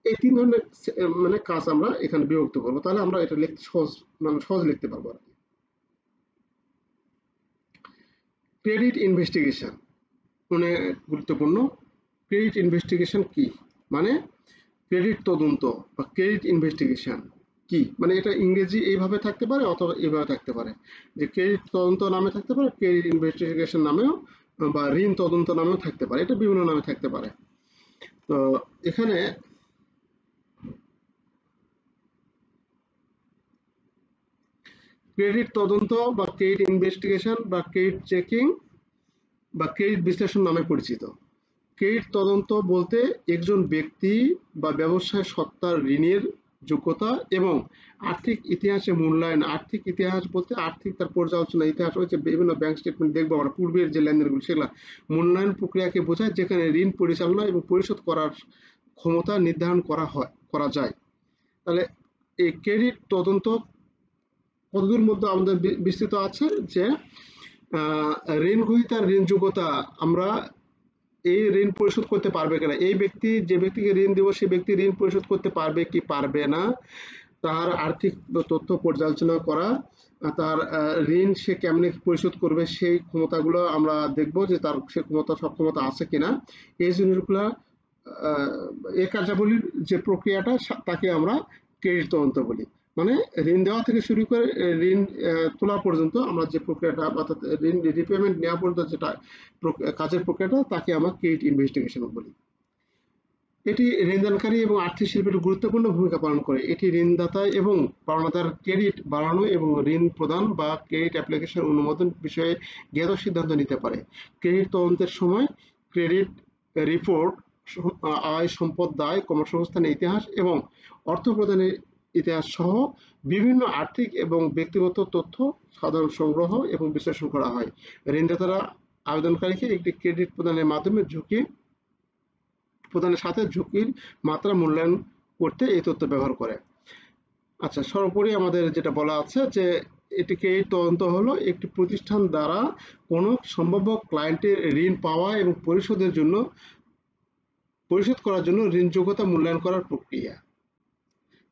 এই 3 ধরনের মানে কাজ আমরা এখানে বিভক্ত করবো, তাহলে আমরা এটা লিখতে সহজ লিখতে পারবো আর কি। ক্রেডিট ইনভেস্টিগেশন অনেক গুরুত্বপূর্ণ। ক্রেডিট ইনভেস্টিগেশন কি মানে, ক্রেডিট তদন্ত বা ক্রেডিট ইনভেস্টিগেশন কি মানে, এটা ইংরেজি এইভাবে থাকতে পারে অথবা এইভাবে থাকতে পারে, যে ক্রেডিট তদন্ত নামে থাকতে পারে, ক্রেডিট ইনভেস্টিগেশন নামেও বা ঋণ তদন্ত নামেও থাকতে পারে, এটা বিভিন্ন নামে থাকতে পারে। তো এখানে ক্রেডিট তদন্ত বা ক্রেডিট ইনভেস্টিগেশন বা ক্রেডিট চেকিং বা ক্রেডিট বিশ্লেষণ নামে পরিচিত। ক্রেডিট তদন্ত বলতে একজন ব্যক্তি বা ব্যবসায় সত্তার ঋণের যোগ্যতা এবং আর্থিক ইতিহাসে মূল্যায়ন। আর্থিক ইতিহাস বলতে আর্থিক তার পর্যালোচনা ইতিহাস হচ্ছে বিভিন্ন ব্যাংক স্টেটমেন্ট দেখবো আমরা পূর্বের যে লেনদেনগুলো সেগুলো মূল্যায়ন প্রক্রিয়াকে বোঝায়, যেখানে ঋণ পরিচালনা এবং পরিশোধ করার ক্ষমতা নির্ধারণ করা যায়। তাহলে এই ক্রেডিট তদন্ত পদ্ধতির মধ্যে আমাদের বিস্তৃত আছে যে ঋণ গ্রহীতার ঋণ যোগ্যতা, আমরা এই ঋণ পরিশোধ করতে পারবে কিনা, এই ব্যক্তি যে ব্যক্তিকে ঋণ দেব সে ব্যক্তি ঋণ পরিশোধ করতে পারবে কি পারবে না, তার আর্থিক তথ্য পর্যালোচনা করা, তার ঋণ সে কেমনে পরিশোধ করবে সেই ক্ষমতাগুলো আমরা দেখব যে তার সে সক্ষমতা আছে কিনা। এই জিনিসগুলো এই কার্যাবলীর যে প্রক্রিয়াটা তাকে আমরা ক্রেডিট তদন্ত বলি। মানে ঋণ দেওয়া থেকে শুরু করে ঋণ তোলা পর্যন্ত আমরা যে প্রক্রিয়াটা অর্থাৎ ঋণ রিপেমেন্ট নেওয়া পর্যন্ত যেটা কাজের প্রক্রিয়াটা তাকে আমরা ক্রেডিট ইনভেস্টিগেশন বলি। এটি ঋণদানকারী এবং আর্থিক শিল্পের গুরুত্বপূর্ণ ভূমিকা পালন করে। এটি ঋণদাতা এবং পাওনাদার ক্রেডিট বাড়ানো এবং ঋণ প্রদান বা ক্রেডিট অ্যাপ্লিকেশন অনুমোদন বিষয়ে জ্ঞাত সিদ্ধান্ত নিতে পারে। ক্রেডিট তদন্তের সময় ক্রেডিট রিপোর্ট, আয়, সম্পদ, দায়, কর্মসংস্থানের ইতিহাস এবং অর্থ প্রদানের ইতিহাস সহ বিভিন্ন আর্থিক এবং ব্যক্তিগত তথ্য সাধারণ সংগ্রহ এবং বিশ্লেষণ করা হয়। ঋণদাতারা আবেদনকারীকে একটি ক্রেডিট প্রদানের মাধ্যমে ঝুঁকি প্রদানের সাথে ঝুঁকির মাত্রা মূল্যায়ন করতে এই তথ্য ব্যবহার করে। আচ্ছা, সর্বোপরি আমাদের যেটা বলা আছে যে এটি ক্রেডিট তদন্ত হলো একটি প্রতিষ্ঠান দ্বারা কোনো সম্ভাব্য ক্লায়েন্টের ঋণ পাওয়া এবং পরিশোধ করার জন্য ঋণ যোগ্যতা মূল্যায়ন করার প্রক্রিয়া।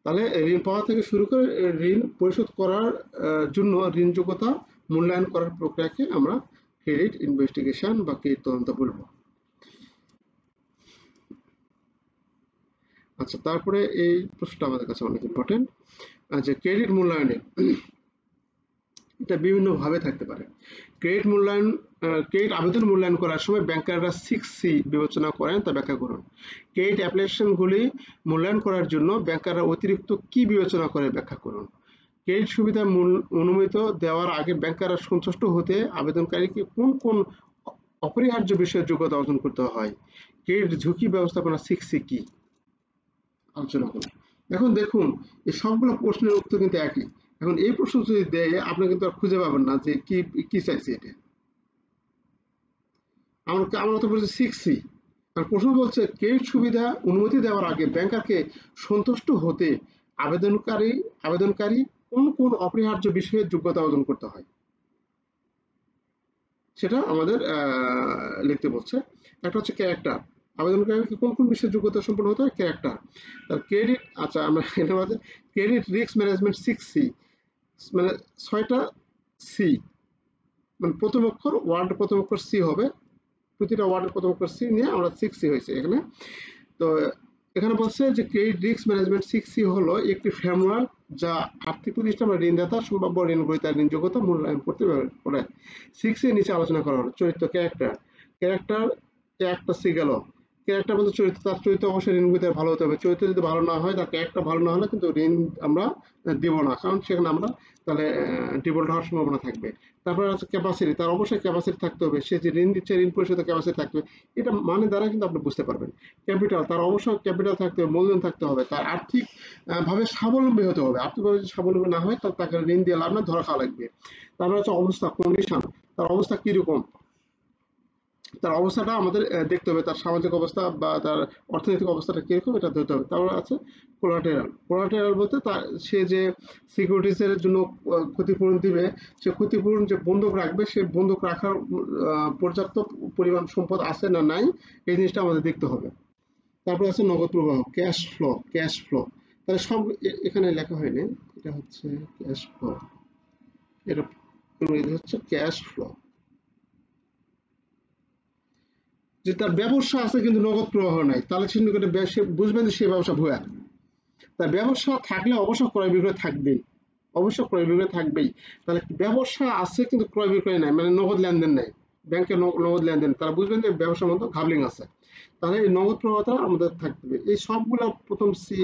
তাহলে ঋণ পাওয়া থেকে শুরু করে ঋণ পরিশোধ করার জন্য ঋণ যোগ্যতা মূল্যায়ন করার প্রক্রিয়াকে আমরা ক্রেডিট ইনভেস্টিগেশন বা ক্রেডিট তদন্ত বলবো। আচ্ছা, তারপরে এই প্রশ্নটা আমাদের কাছে অনেক ইম্পর্টেন্ট যে ক্রেডিট মূল্যায়নে এটা বিভিন্ন ভাবে থাকতে পারে। ক্রেডিট আবেদন মূল্যায়ন করার সময় ব্যাংকাররা 6C বিবেচনা করেন, তা ব্যাখ্যা করুন। ক্রেডিট অ্যাপ্লিকেশনগুলি মূল্যায়ন করার জন্য ব্যাংকাররা অতিরিক্ত কি বিবেচনা করে ব্যাখ্যা করুন। ক্রেডিট সুবিধা অনুমোদিত দেওয়ার আগে ব্যাংকাররা সন্তুষ্ট হতে আবেদনকারীকে কোন কোন অপরিহার্য বিষয়ের যোগ্যতা অর্জন করতে হয়। ক্রেডিট ঝুঁকি ব্যবস্থাপনা 6C কি আলোচনা করুন। এখন দেখুন এই সবগুলো প্রশ্নের উত্তর কিন্তু একই। এখন এই প্রশ্ন যদি দেয় আপনি কিন্তু আর খুঁজে পাবেন না যে কি চাইছে এটা। আমরা তো বলছি 6C, আর প্রশ্ন বলছে ক্রেডিট সুবিধা অনুমতি দেওয়ার আগে ব্যাংকারকে সন্তুষ্ট হতে আবেদনকারী কোন কোন অপরিহার্য বিষয়ে যোগ্যতা অর্জন করতে হয় সেটা আমাদের লিখতে বলছে। একটা হচ্ছে ক্যারেক্টার, আবেদনকারীকে কোন কোন বিষয়ে যোগ্যতা সম্পন্ন হতে হয়। ক্যারেক্টার, তার ক্রেডিট, আচ্ছা আমরা এটা বলতে ক্রেডিট রিস্ক ম্যানেজমেন্ট 6C, মানে 6টা সি, মানে প্রথম অক্ষর ওয়ার্ডের প্রথম অক্ষর সি হবে, প্রতিটা ওয়ার্ডের প্রথম অক্ষর সি নিয়ে আমরা 6C হয়েছে এখানে। তো এখানে বলছে যে ক্রেডিট রিস্ক ম্যানেজমেন্ট 6C হলো একটি ফ্রেমওয়ার্ক যা আর্থিক প্রতিষ্ঠান বা ঋণদাতা সম্ভাব্য ঋণ গ্রহীতার ঋণ যোগ্যতা মূল্যায়ন করতে ব্যবহার করে। 6C এর নিচে আলোচনা করা হলো চরিত্র, ক্যারেক্টার একটা সি গেল। ক্যারেক্টার বলতে চরিত্র, তার চরিত্র অবশ্যই ঋণ গ্রহীতার ভালো হতে হবে। চরিত্র যদি ভালো না হয়, তার ক্যারেক্টার ভালো না হলে কিন্তু ঋণ আমরা দিব না, কারণ সেখানে আমরা তাহলে ডিফল্ট হওয়ার সম্ভাবনা থাকবে। তারপরে আছে ক্যাপাসিটি, তার অবশ্যই ক্যাপাসিটি থাকতে হবে, সে যে ঋণ দিচ্ছে ঋণ পরিশোধের ক্যাপাসিটি থাকবে, এটা মানে দ্বারা কিন্তু আপনি বুঝতে পারবেন। ক্যাপিটাল, তার অবশ্যই ক্যাপিটাল থাকতে হবে, মূলধন থাকতে হবে, তার আর্থিক ভাবে স্বাবলম্বী হতে হবে। আর্থিকভাবে যদি স্বাবলম্বী না হয় তাকে ঋণ দিয়ে লাভ না, ধরা খাওয়া লাগবে। তারপরে হচ্ছে অবস্থা, কন্ডিশন, তার অবস্থা কিরকম, তার অবস্থাটা আমাদের দেখতে হবে, তার সামাজিক অবস্থা বা তার অর্থনৈতিক অবস্থাটা কিরকম এটা ধরতে হবে। তারপরে আছে কোলাটেরাল বলতে সে যে সিকিউরিটিজের জন্য ক্ষতিপূরণ দিবে, সে ক্ষতিপূরণ যে বন্ধক রাখবে, সে বন্ধক রাখার পর্যাপ্ত পরিমাণ সম্পদ আছে না নাই, এই জিনিসটা আমাদের দেখতে হবে। তারপরে আছে নগদ প্রবাহ, ক্যাশ ফ্লো, তাহলে সব এখানে লেখা হয়নি, এটা হচ্ছে ক্যাশ ফ্লো, এটা হচ্ছে ক্যাশ ফ্লো, যে তার ব্যবসা আছে কিন্তু নগদ প্রবাহ নাই, তাহলে সিন্ডিকেটে বুঝবেন যে সে ব্যবসা ভুয়া। তার ব্যবসা থাকলে অবশ্য ক্রয় বিক্রয় থাকবেই, তাহলে ব্যবসা আছে কিন্তু ক্রয় বিক্রয় নাই, মানে নগদ লেনদেন নাই, ব্যাংকে নগদ লেনদেন, তারা বুঝবেন যে ব্যবসার মধ্যে ঘাবলিং আছে, তাহলে এই নগদ প্রবাহটা আমাদের থাকবে। এই সবগুলো প্রথম সি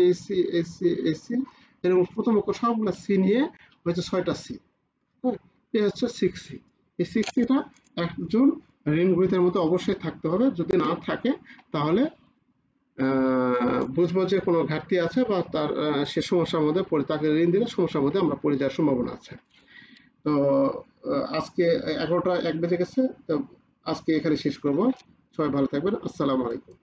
এরকম প্রথম সবগুলো সি নিয়ে হচ্ছে 6টা সি। হ্যাঁ, এই হচ্ছে 6C। এই 6Cটা একজন ঋণ গ্রহীতার মধ্যে অবশ্যই থাকতে হবে, যদি না থাকে তাহলে বুঝবো যে কোনো ঘাটতি আছে বা তার সে সমস্যার মধ্যে পড়ে, তাকে ঋণ দিলে সমস্যার মধ্যে আমরা পড়ে যাওয়ার সম্ভাবনা আছে। তো আজকে 11টা 1 বেজে গেছে, তো আজকে এখানে শেষ করব। সবাই ভালো থাকবেন। আসসালামু আলাইকুম।